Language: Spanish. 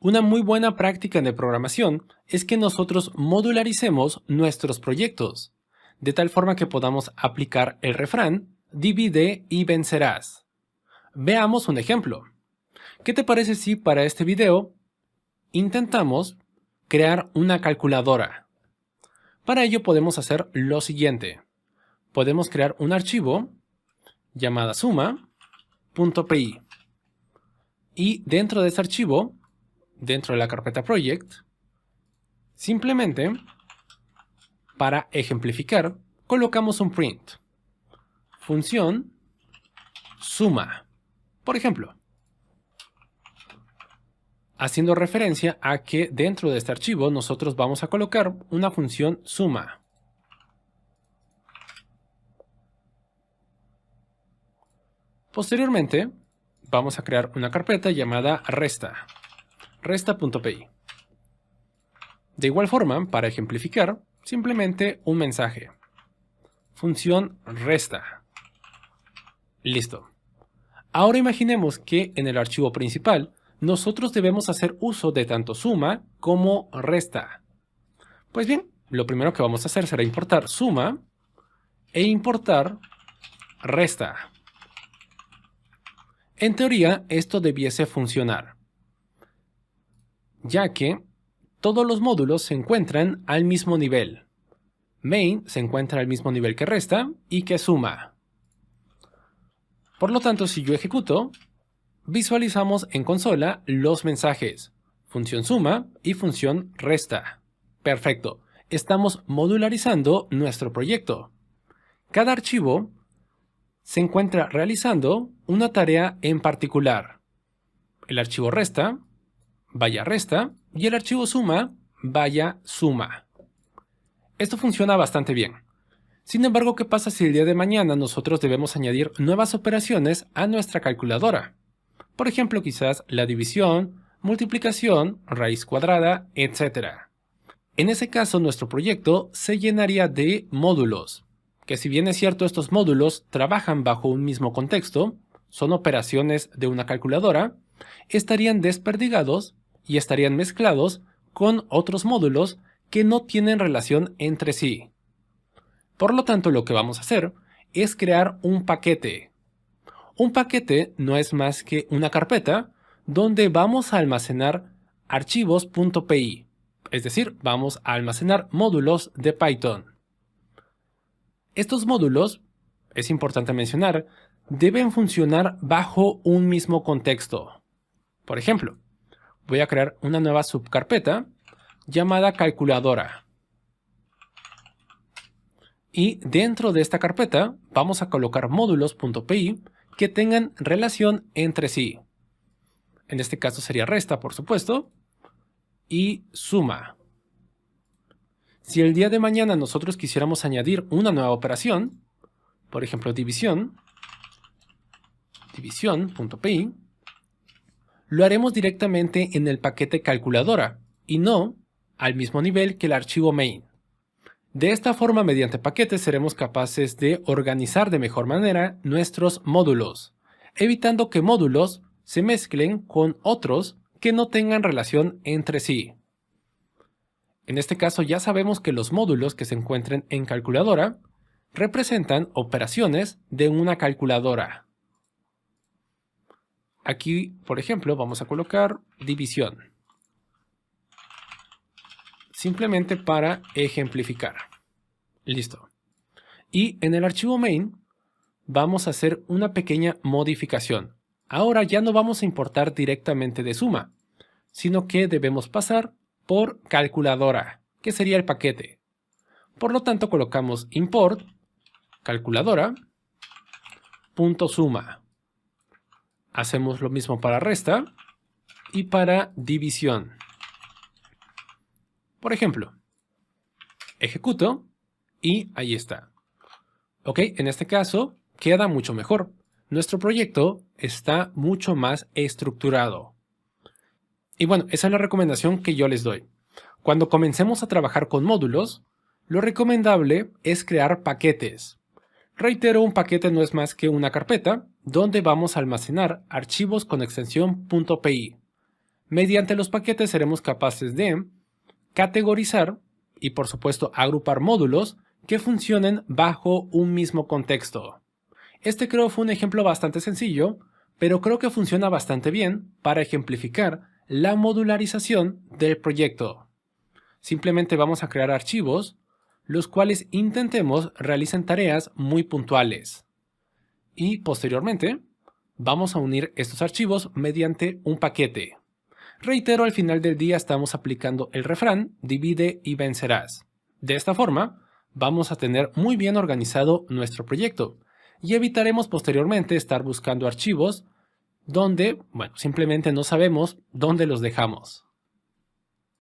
Una muy buena práctica de programación es que nosotros modularicemos nuestros proyectos, de tal forma que podamos aplicar el refrán divide y vencerás. Veamos un ejemplo. ¿Qué te parece si para este video intentamos crear una calculadora? Para ello podemos hacer lo siguiente. Podemos crear un archivo llamada suma.py y dentro de este archivo, dentro de la carpeta project, simplemente para ejemplificar colocamos un print, función suma, por ejemplo, haciendo referencia a que dentro de este archivo nosotros vamos a colocar una función suma. Posteriormente, vamos a crear una carpeta llamada resta.py. De igual forma, para ejemplificar, simplemente un mensaje. Función resta. Listo. Ahora imaginemos que en el archivo principal, nosotros debemos hacer uso de tanto suma como resta. Pues bien, lo primero que vamos a hacer será importar suma e importar resta. En teoría, esto debiese funcionar, ya que todos los módulos se encuentran al mismo nivel. Main se encuentra al mismo nivel que resta y que suma. Por lo tanto, si yo ejecuto, visualizamos en consola los mensajes, función suma y función resta. Perfecto, estamos modularizando nuestro proyecto. Cada archivo se encuentra realizando una tarea en particular. El archivo resta, vaya resta, y el archivo suma, vaya suma. Esto funciona bastante bien. Sin embargo, ¿qué pasa si el día de mañana nosotros debemos añadir nuevas operaciones a nuestra calculadora? Por ejemplo, quizás la división, multiplicación, raíz cuadrada, etc. En ese caso, nuestro proyecto se llenaría de módulos, que si bien es cierto estos módulos trabajan bajo un mismo contexto, son operaciones de una calculadora, estarían desperdigados y estarían mezclados con otros módulos que no tienen relación entre sí. Por lo tanto, lo que vamos a hacer es crear un paquete. Un paquete no es más que una carpeta donde vamos a almacenar archivos.py, es decir, vamos a almacenar módulos de Python. Estos módulos, es importante mencionar, deben funcionar bajo un mismo contexto. Por ejemplo, voy a crear una nueva subcarpeta llamada calculadora. Y dentro de esta carpeta vamos a colocar módulos.py que tengan relación entre sí. En este caso sería resta, por supuesto, y suma. Si el día de mañana nosotros quisiéramos añadir una nueva operación, por ejemplo división.py, lo haremos directamente en el paquete calculadora y no al mismo nivel que el archivo main. De esta forma, mediante paquetes, seremos capaces de organizar de mejor manera nuestros módulos, evitando que módulos se mezclen con otros que no tengan relación entre sí. En este caso ya sabemos que los módulos que se encuentren en calculadora representan operaciones de una calculadora. Aquí, por ejemplo, vamos a colocar división. Simplemente para ejemplificar. Listo. Y en el archivo main vamos a hacer una pequeña modificación. Ahora ya no vamos a importar directamente de suma, sino que debemos pasar por calculadora, que sería el paquete. Por lo tanto, colocamos import calculadora.suma. Hacemos lo mismo para resta y para división. Por ejemplo, ejecuto y ahí está. Ok, en este caso queda mucho mejor. Nuestro proyecto está mucho más estructurado. Y bueno, esa es la recomendación que yo les doy. Cuando comencemos a trabajar con módulos, lo recomendable es crear paquetes. Reitero, un paquete no es más que una carpeta donde vamos a almacenar archivos con extensión .py. Mediante los paquetes seremos capaces de categorizar y por supuesto agrupar módulos que funcionen bajo un mismo contexto. Este creo fue un ejemplo bastante sencillo, pero creo que funciona bastante bien para ejemplificar la modularización del proyecto. Simplemente vamos a crear archivos, los cuales intentemos realicen tareas muy puntuales. Y posteriormente, vamos a unir estos archivos mediante un paquete. Reitero, al final del día estamos aplicando el refrán, divide y vencerás. De esta forma, vamos a tener muy bien organizado nuestro proyecto y evitaremos posteriormente estar buscando archivos donde, bueno, simplemente no sabemos dónde los dejamos.